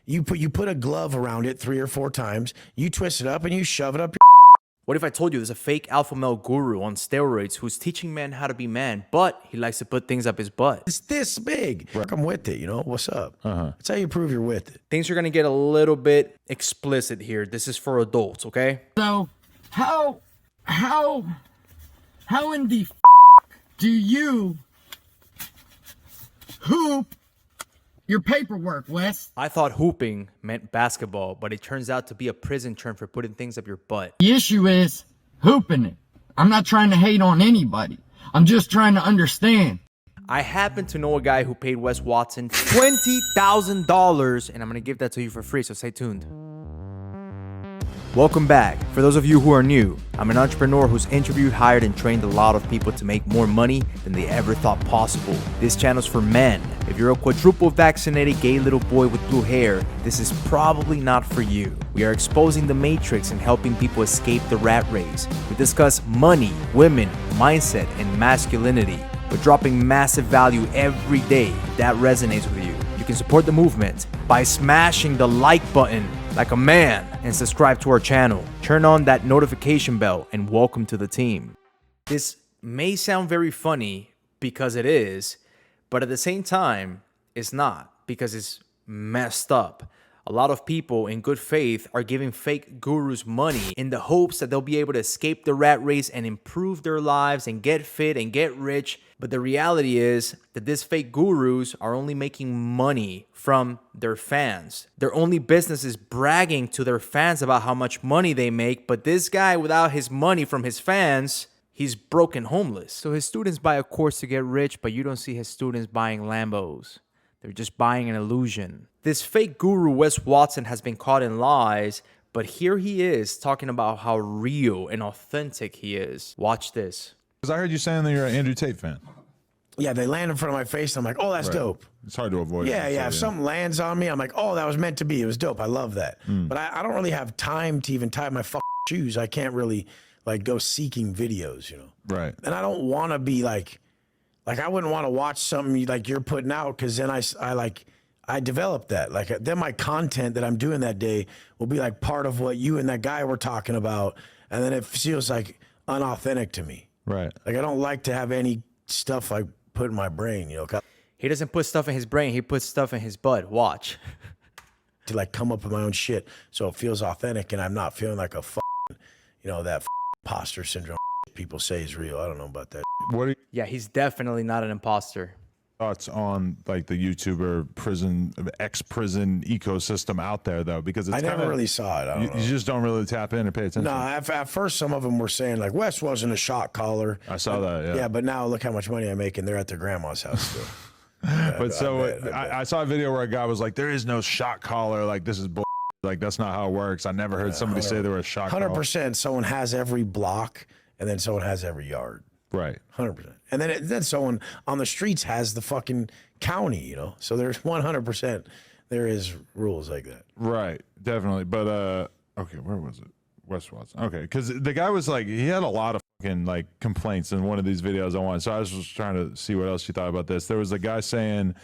You put a glove around it 3 or 4 times. You twist it up and you shove it up your. What if I told you there's a fake alpha male guru on steroids who's teaching men how to be man, but he likes to put things up his butt? It's this big. I'm with it, you know? What's up? That's how you prove you're with it. Things are gonna get a little bit explicit here. This is for adults, okay? So, how in the do you hoop your paperwork, Wes? I thought hooping meant basketball, but it turns out to be a prison term for putting things up your butt. The issue is hooping it. I'm not trying to hate on anybody. I'm just trying to understand. I happen to know a guy who paid Wes Watson $20,000, and I'm gonna give that to you for free, so stay tuned. Welcome back. For those of you who are new, I'm an entrepreneur who's interviewed, hired, and trained a lot of people to make more money than they ever thought possible. This channel's for men. If you're a quadruple vaccinated gay little boy with blue hair, this is probably not for you. We are exposing the matrix and helping people escape the rat race. We discuss money, women, mindset, and masculinity. We're dropping massive value every day. If that resonates with you, you can support the movement by smashing the like button like a man and subscribe to our channel. Turn on that notification bell and welcome to the team. This may sound very funny because it is, but at the same time, it's not because it's messed up. A lot of people in good faith are giving fake gurus money in the hopes that they'll be able to escape the rat race and improve their lives and get fit and get rich. But the reality is that these fake gurus are only making money from their fans. Their only business is bragging to their fans about how much money they make. But this guy, without his money from his fans, he's broke and homeless. So his students buy a course to get rich, but you don't see his students buying Lambos. They're just buying an illusion. This fake guru, Wes Watson, has been caught in lies, but here he is talking about how real and authentic he is. Watch this. Because I heard you saying that you're an Andrew Tate fan. Yeah, they land in front of my face. And I'm like, oh, that's dope. It's hard to avoid. Yeah, yeah. If something lands on me, I'm like, oh, that was meant to be. It was dope. I love that. But I don't really have time to even tie my shoes. I can't really like go seeking videos, you know? Right. And I don't want to be like I wouldn't want to watch something like you're putting out because then I developed that. Like then my content that I'm doing that day will be like part of what you and that guy were talking about. And then it feels like unauthentic to me. Right. Like I don't like to have any stuff like put in my brain, you know. He doesn't put stuff in his brain. He puts stuff in his butt. Watch. To like come up with my own shit. So it feels authentic and I'm not feeling like a that imposter syndrome people say is real. I don't know about that. What are Yeah, he's definitely not an imposter. your thoughts on like the YouTuber ex-prison ecosystem out there though? Because it's I never really saw it. I don't know. You just don't really tap in or pay attention. No, at first some of them were saying like Wes wasn't a shot caller. I saw that. Yeah. Yeah, but now look how much money I make and they're at their grandma's house still. But I saw a video where a guy was like, "There is no shot caller. Like this is bull. Like that's not how it works." I never heard somebody say there were a shot caller. 100%. Someone has every block, and then someone has every yard. Right. 100%. And then someone on the streets has the fucking county. You know, so there's 100%. There is rules like that. Right. Definitely. But okay, where was it? Wes Watson. Okay, because the guy was like, he had a lot of fucking like complaints in one of these videos I watched. So I was just trying to see what else you thought about this. There was a guy saying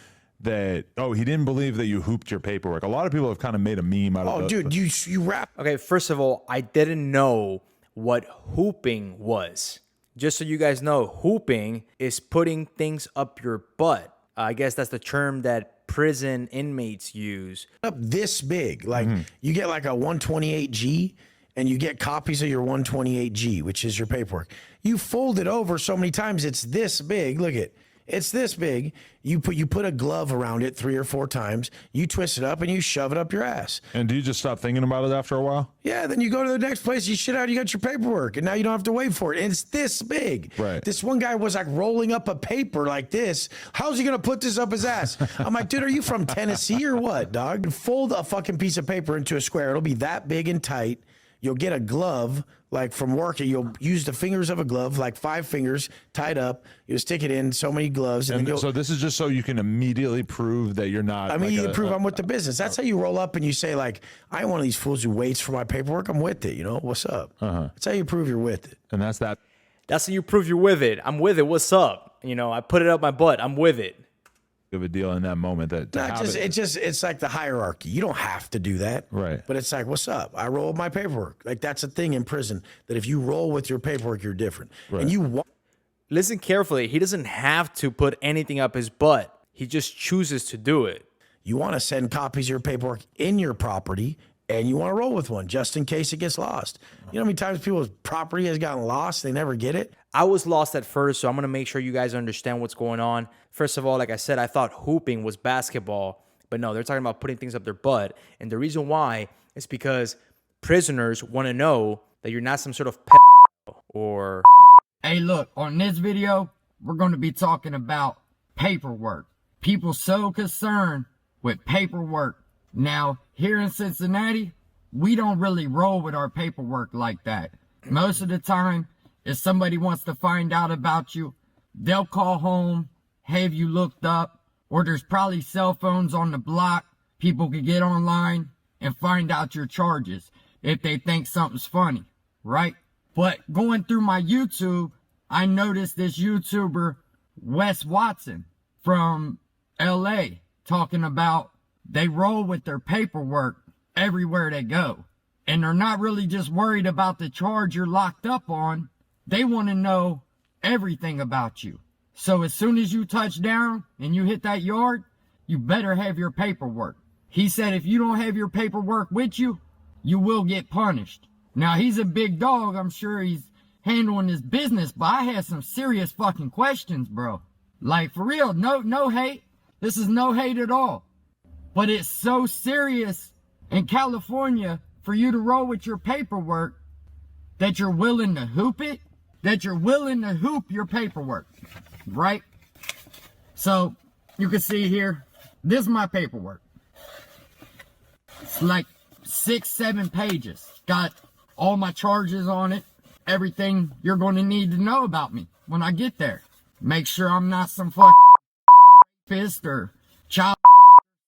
that, oh, he didn't believe that you hooped your paperwork. A lot of people have kind of made a meme out of it. Oh, dude, you rap. Okay, first of all, I didn't know what hooping was. Just so you guys know, hooping is putting things up your butt. I guess that's the term that prison inmates use. Up this big. Like you get like a 128G and you get copies of your 128G, which is your paperwork. You fold it over so many times, it's this big. Look at it's this big. You put a glove around it 3 or 4 times. You twist it up and you shove it up your ass. And do you just stop thinking about it after a while? Yeah, then you go to the next place, you shit out, you got your paperwork, and now you don't have to wait for it. And it's this big. Right. This one guy was like rolling up a paper like this. How's he gonna put this up his ass? I'm like, dude, are you from Tennessee or what, dog? Fold a fucking piece of paper into a square. It'll be that big and tight. You'll get a glove, like from work, you'll use the fingers of a glove, like 5 fingers tied up. You'll stick it in so many gloves. And then so this is just so you can immediately prove that you're not. I mean, you prove I'm with the business. That's how you roll up and you say, like, I ain't one of these fools who waits for my paperwork. I'm with it, you know? What's up? That's how you prove you're with it. And that's that. That's how you prove you're with it. I'm with it. What's up? You know, I put it up my butt. I'm with it. of a deal in that moment that to have it's like the hierarchy. You don't have to do that. Right. But it's like, what's up? I roll with my paperwork. Like that's a thing in prison that if you roll with your paperwork, you're different. Right. And you want. Listen carefully. He doesn't have to put anything up his butt. He just chooses to do it. You want to send copies of your paperwork in your property, and you want to roll with one just in case it gets lost. You know how many times people's property has gotten lost, they never get it? I was lost at first, so I'm going to make sure you guys understand what's going on. First of all, like I said, I thought hooping was basketball, but no, they're talking about putting things up their butt. And the reason why is because prisoners want to know that you're not some sort of or... Hey, look, on this video, we're going to be talking about paperwork. People so concerned with paperwork. Now, here in Cincinnati, we don't really roll with our paperwork like that. Most of the time, if somebody wants to find out about you, they'll call home, have you looked up, or there's probably cell phones on the block. People can get online and find out your charges if they think something's funny, right? But going through my YouTube, I noticed this YouTuber, Wes Watson from LA, talking about they roll with their paperwork everywhere they go. And they're not really just worried about the charge you're locked up on. They want to know everything about you. So as soon as you touch down and you hit that yard, you better have your paperwork. He said if you don't have your paperwork with you, you will get punished. Now, he's a big dog. I'm sure he's handling his business, but I had some serious fucking questions, bro. Like, for real, no hate. This is no hate at all. But it's so serious in California for you to roll with your paperwork that you're willing to hoop it, that you're willing to hoop your paperwork, right? So, you can see here, this is my paperwork. It's like 6-7 pages. Got all my charges on it, everything you're going to need to know about me when I get there. Make sure I'm not some fucking fist or child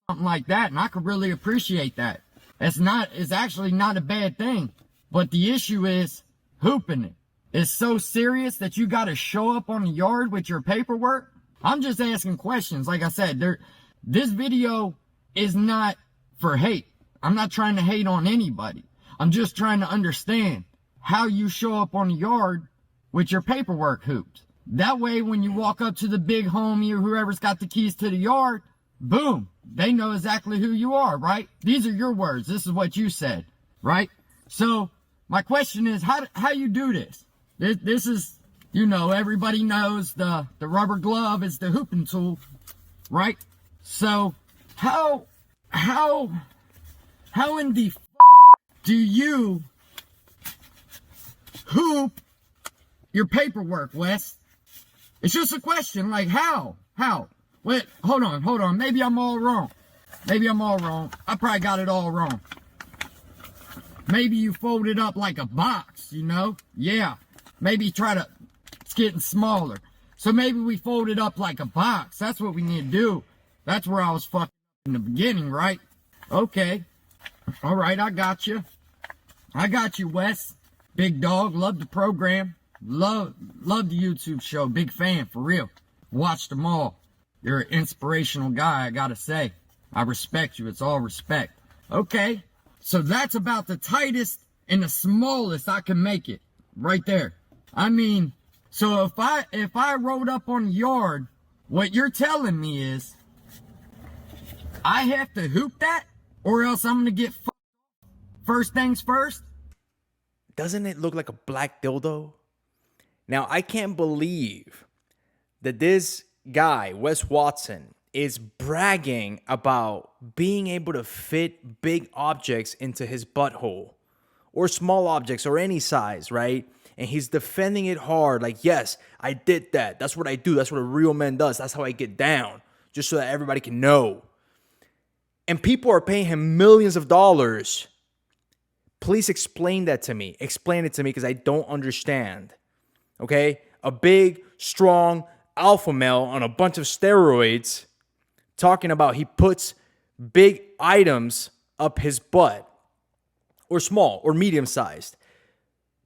something like that, and I could really appreciate that. It's actually not a bad thing, but the issue is hooping it. It's so serious that you got to show up on the yard with your paperwork. I'm just asking questions. Like I said, this video is not for hate. I'm not trying to hate on anybody. I'm just trying to understand how you show up on the yard with your paperwork hooped. That way, when you walk up to the big homie or whoever's got the keys to the yard, boom, they know exactly who you are, right? These are your words. This is what you said, right? So my question is, how you do this? This is, you know, everybody knows the rubber glove is the hooping tool, right? So how in the do you hoop your paperwork, Wes? It's just a question, like how? Wait, hold on. Maybe I'm all wrong. I probably got it all wrong. Maybe you fold it up like a box, you know? Yeah. Maybe it's getting smaller. So maybe we fold it up like a box. That's what we need to do. That's where I was fucking in the beginning, right? Okay. All right, I got you, Wes. Big dog, love the program. Love the YouTube show. Big fan, for real. Watched them all. You're an inspirational guy, I gotta say. I respect you. It's all respect. Okay, so that's about the tightest and the smallest I can make it. Right there. I mean, so if I rode up on the yard, what you're telling me is I have to hoop that, or else I'm gonna get first things first? Doesn't it look like a black dildo? Now, I can't believe that this guy, Wes Watson, is bragging about being able to fit big objects into his butthole, or small objects, or any size, right? And he's defending it hard, like, yes, I did that. That's what I do. That's what a real man does. That's how I get down, just so that everybody can know. And people are paying him millions of dollars. Please explain that to me. Explain it to me, because I don't understand. Okay? A big, strong alpha male on a bunch of steroids talking about he puts big items up his butt, or small or medium sized.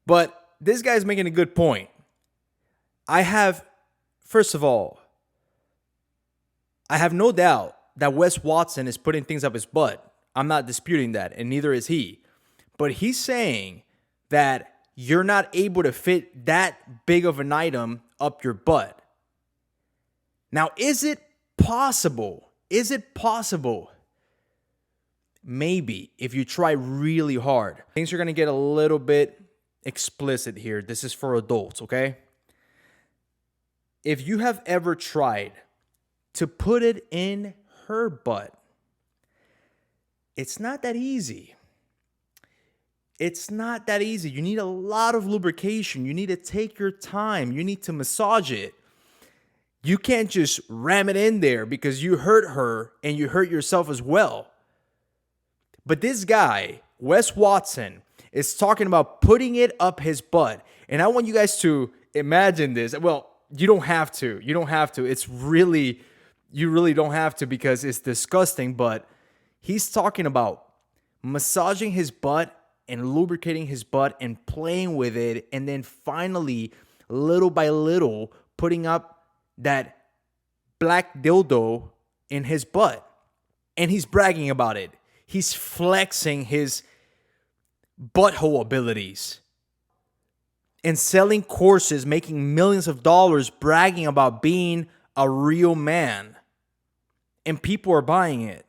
But this guy's making a good point. First of all, I have no doubt that Wes Watson is putting things up his butt. I'm not disputing that, and neither is he. But he's saying that you're not able to fit that big of an item up your butt. Now, is it possible? Is it possible? Maybe, if you try really hard. Things are going to get a little bit explicit here. This is for adults, okay? If you have ever tried to put it in her butt, it's not that easy. It's not that easy. You need a lot of lubrication. You need to take your time. You need to massage it. You can't just ram it in there because you hurt her and you hurt yourself as well. But this guy, Wes Watson, is talking about putting it up his butt. And I want you guys to imagine this. Well, you don't have to. You don't have to. You really don't have to because it's disgusting. But he's talking about massaging his butt and lubricating his butt and playing with it. And then finally, little by little, putting up that black dildo in his butt. And he's bragging about it. He's flexing his butthole abilities and selling courses, making millions of dollars, bragging about being a real man. And people are buying it.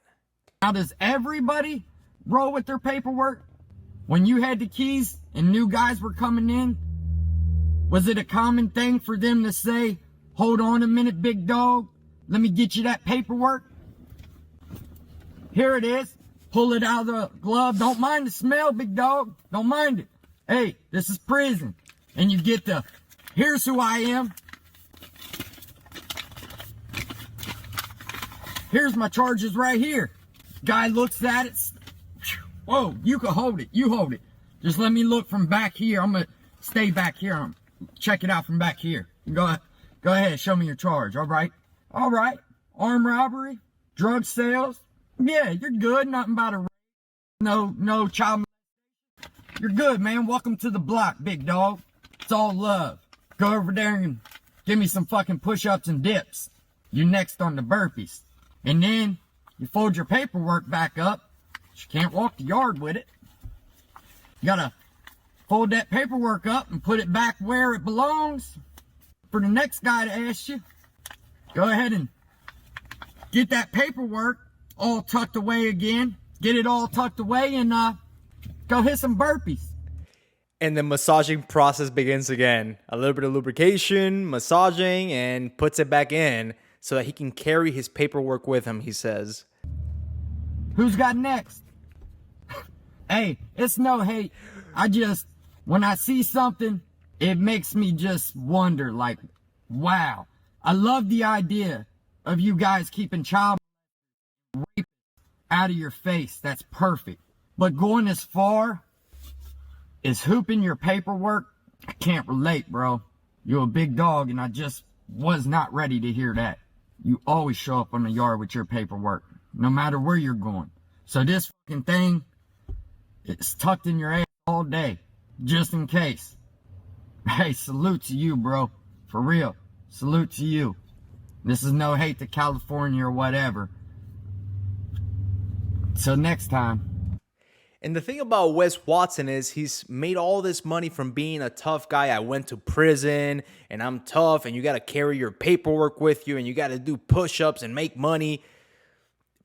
Now, does everybody roll with their paperwork? When you had the keys and new guys were coming in, was it a common thing for them to say, hold on a minute, big dog, let me get you that paperwork? Here it is. Pull it out of the glove. Don't mind the smell, big dog. Don't mind it. Hey, this is prison. And you get the, here's who I am. Here's my charges right here. Guy looks at it. Whoa, you can hold it. You hold it. Just let me look from back here. I'm going to stay back here. Check it out from back here. Go ahead. Show me your charge. All right. All right. Armed robbery. Drug sales. Yeah, you're good. Nothing about a no child. You're good, man. Welcome to the block, big dog. It's all love. Go over there and give me some fucking push-ups and dips. You next on the burpees. And then you fold your paperwork back up. You can't walk the yard with it. You gotta fold that paperwork up and put it back where it belongs. For the next guy to ask you, go ahead and get that paperwork all tucked away again. Get it all tucked away and go hit some burpees. And the massaging process begins again. A little bit of lubrication, massaging, and puts it back in so that he can carry his paperwork with him, he says. Who's got next? Hey, it's no hate. When I see something, it makes me just wonder, like, wow. I love the idea of you guys keeping child rape out of your face. That's perfect. But going as far as hooping your paperwork, I can't relate, bro. You're a big dog, and I just was not ready to hear that. You always show up on the yard with your paperwork, no matter where you're going. So this fucking thing, it's tucked in your ass all day, just in case. Hey, salute to you, bro. For real. Salute to you. This is no hate to California or whatever. Till next time. And the thing about Wes Watson is he's made all this money from being a tough guy. I went to prison and I'm tough, and you got to carry your paperwork with you and you got to do push-ups and make money.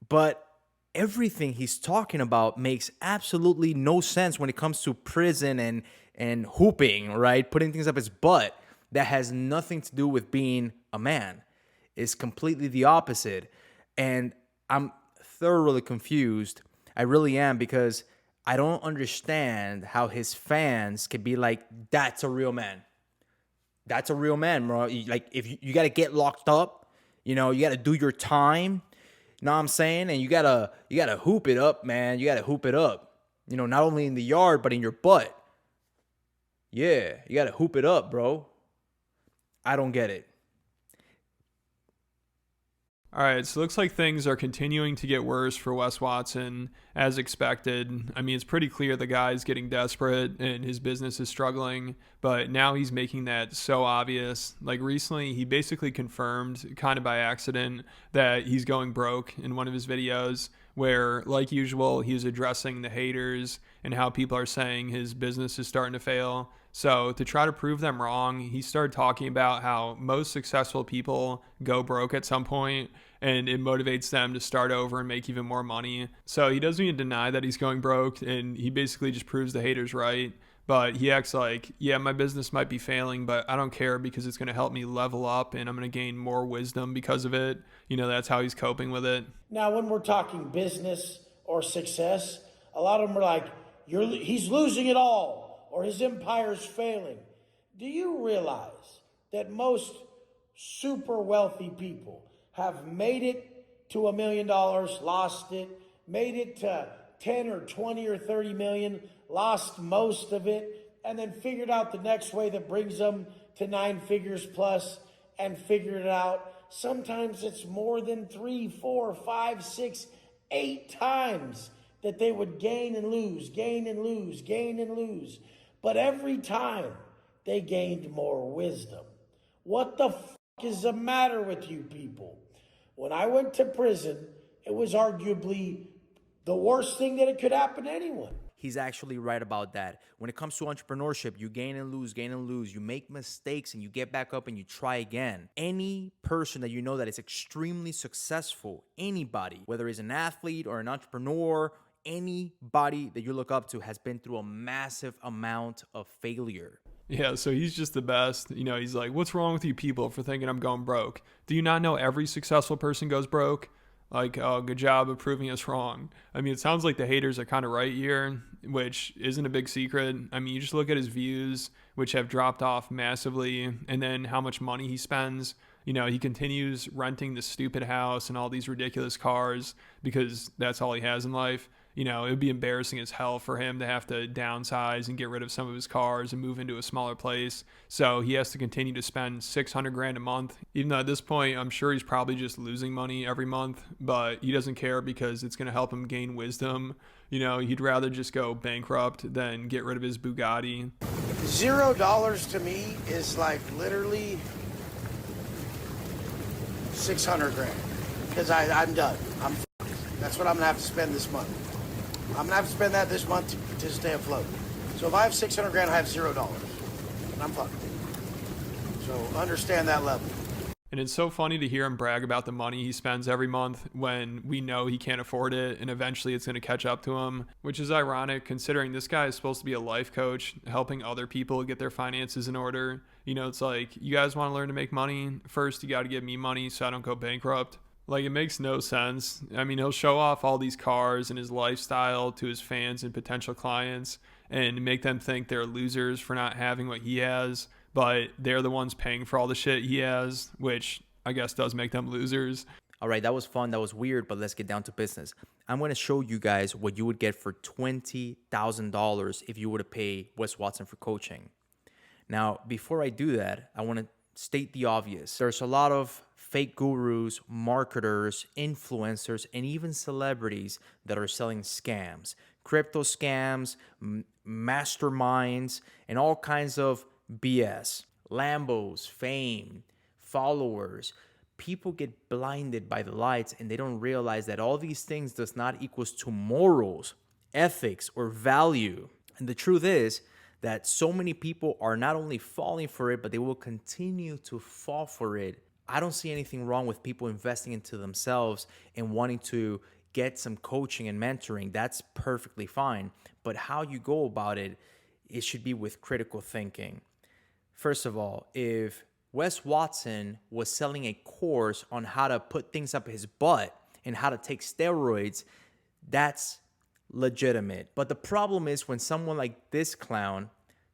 But everything he's talking about makes absolutely no sense when it comes to prison and hooping, right? Putting things up his butt. That has nothing to do with being a man. It's completely the opposite. And I'm thoroughly confused. I really am, because I don't understand how his fans can be like, that's a real man. That's a real man, bro. Like, if you got to get locked up, you got to do your time. You know what I'm saying? And you gotta hoop it up, man. You gotta hoop it up. Not only in the yard, but in your butt. Yeah, you gotta hoop it up, bro. I don't get it. All right, so it looks like things are continuing to get worse for Wes Watson as expected. I mean, it's pretty clear the guy's getting desperate and his business is struggling, but now he's making that so obvious. Like recently, he basically confirmed, kind of by accident, that he's going broke in one of his videos where, like usual, he was addressing the haters and how people are saying his business is starting to fail. So to try to prove them wrong, he started talking about how most successful people go broke at some point and it motivates them to start over and make even more money. So he doesn't even deny that he's going broke, and he basically just proves the haters right. But he acts like, yeah, my business might be failing, but I don't care because it's going to help me level up and I'm going to gain more wisdom because of it. You know, that's how he's coping with it. Now, when we're talking business or success, a lot of them are like, he's losing it all or his empire's failing. Do you realize that most super wealthy people have made it to $1 million, lost it, made it to 10 or 20 or 30 million, lost most of it, and then figured out the next way that brings them to 9 figures plus and figured it out? Sometimes it's more than 3, 4, 5, 6, 8 times that they would gain and lose, gain and lose, gain and lose. But every time they gained more wisdom. What the fuck is the matter with you people? When I went to prison, it was arguably the worst thing that it could happen to anyone. He's actually right about that. When it comes to entrepreneurship, you gain and lose, gain and lose. You make mistakes and you get back up and you try again. Any person that you know that is extremely successful, anybody, whether he's an athlete or an entrepreneur, anybody that you look up to has been through a massive amount of failure. Yeah, so he's just the best. You know, he's like, what's wrong with you people for thinking I'm going broke? Do you not know every successful person goes broke? Like, oh, good job of proving us wrong. I mean, it sounds like the haters are kind of right here, which isn't a big secret. I mean, you just look at his views, which have dropped off massively, and then how much money he spends. You know, he continues renting this stupid house and all these ridiculous cars because that's all he has in life. You know, it would be embarrassing as hell for him to have to downsize and get rid of some of his cars and move into a smaller place. So he has to continue to spend $600,000 a month, even though at this point, I'm sure he's probably just losing money every month, but he doesn't care because it's going to help him gain wisdom. You know, he'd rather just go bankrupt than get rid of his Bugatti. $0 to me is like literally 600 grand because I'm done. That's what I'm gonna have to spend this month. I'm gonna have to spend that this month to stay afloat. So if I have 600 grand, I have $0, and I'm fucked. So understand that level. And it's so funny to hear him brag about the money he spends every month when we know he can't afford it and eventually it's going to catch up to him, which is ironic considering this guy is supposed to be a life coach helping other people get their finances in order. You know, it's like, you guys want to learn to make money? First, you got to give me money so I don't go bankrupt. Like, it makes no sense. I mean, he'll show off all these cars and his lifestyle to his fans and potential clients and make them think they're losers for not having what he has, but they're the ones paying for all the shit he has, which I guess does make them losers. All right, that was fun. That was weird, but let's get down to business. I'm going to show you guys what you would get for $20,000 if you were to pay Wes Watson for coaching. Now, before I do that, I want to state the obvious. There's a lot of fake gurus, marketers, influencers, and even celebrities that are selling scams, crypto scams, masterminds, and all kinds of BS. Lambos, fame, followers. People get blinded by the lights and they don't realize that all these things does not equals to morals, ethics, or value. And the truth is that so many people are not only falling for it, but they will continue to fall for it. I don't see anything wrong with people investing into themselves and wanting to get some coaching and mentoring. That's perfectly fine. But how you go about it, it should be with critical thinking. First of all, if Wes Watson was selling a course on how to put things up his butt and how to take steroids, that's legitimate. But the problem is when someone like this clown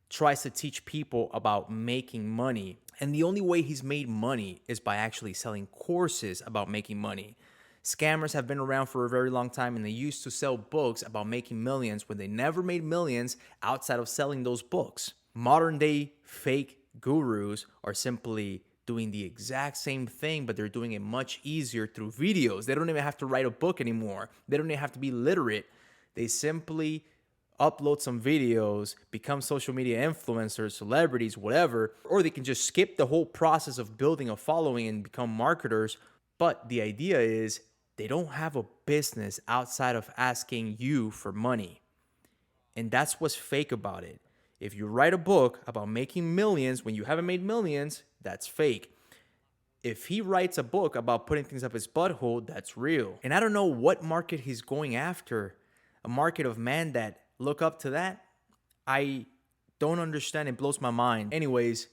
tries to teach people about making money, and the only way he's made money is by actually selling courses about making money. Scammers have been around for a very long time, and they used to sell books about making millions when they never made millions outside of selling those books. Modern day fake gurus are simply doing the exact same thing, but they're doing it much easier through videos. They don't even have to write a book anymore. They don't even have to be literate. They simply upload some videos, become social media influencers, celebrities, whatever, or they can just skip the whole process of building a following and become marketers. But the idea is they don't have a business outside of asking you for money. And that's what's fake about it. If you write a book about making millions when you haven't made millions, that's fake. If he writes a book about putting things up his butthole, that's real. And I don't know what market he's going after. A market of men that look up to that? I don't understand. It blows my mind. Anyways,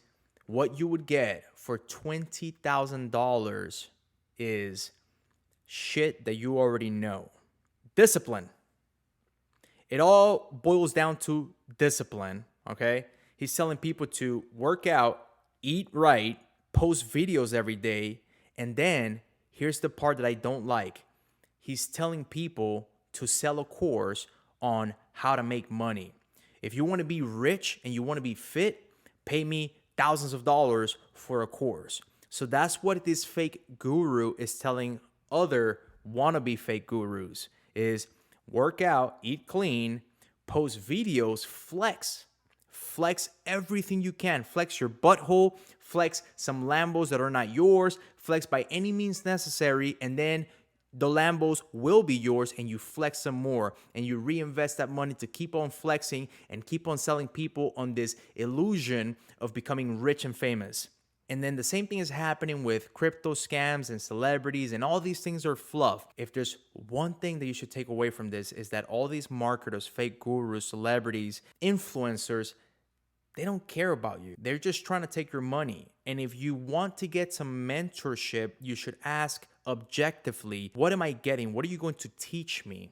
what you would get for $20,000 is shit that you already know. Discipline. It all boils down to discipline, okay? He's telling people to work out, eat right, post videos every day, and then here's the part that I don't like. He's telling people to sell a course on how to make money. If you want to be rich and you want to be fit, pay me thousands of dollars for a course. So that's what this fake guru is telling other wannabe fake gurus is work out, eat clean, post videos, flex everything you can. Flex your butthole, flex some Lambos that are not yours, flex by any means necessary, and then the Lambos will be yours and you flex some more and you reinvest that money to keep on flexing and keep on selling people on this illusion of becoming rich and famous. And then the same thing is happening with crypto scams and celebrities, and all these things are fluff. If there's one thing that you should take away from this is that all these marketers, fake gurus, celebrities, influencers, they don't care about you. They're just trying to take your money. And if you want to get some mentorship, you should ask objectively, what am I getting? What are you going to teach me?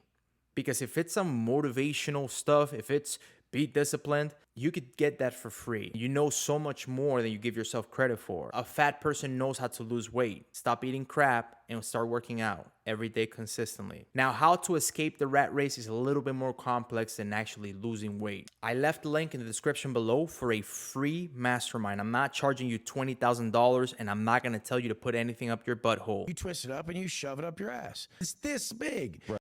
Because if it's some motivational stuff, if it's be disciplined, you could get that for free. You know so much more than you give yourself credit for. A fat person knows how to lose weight. Stop eating crap and start working out every day consistently. Now, how to escape the rat race is a little bit more complex than actually losing weight. I left the link in the description below for a free mastermind. I'm not charging you $20,000 and I'm not going to tell you to put anything up your butthole. You twist it up and you shove it up your ass. It's this big. Right.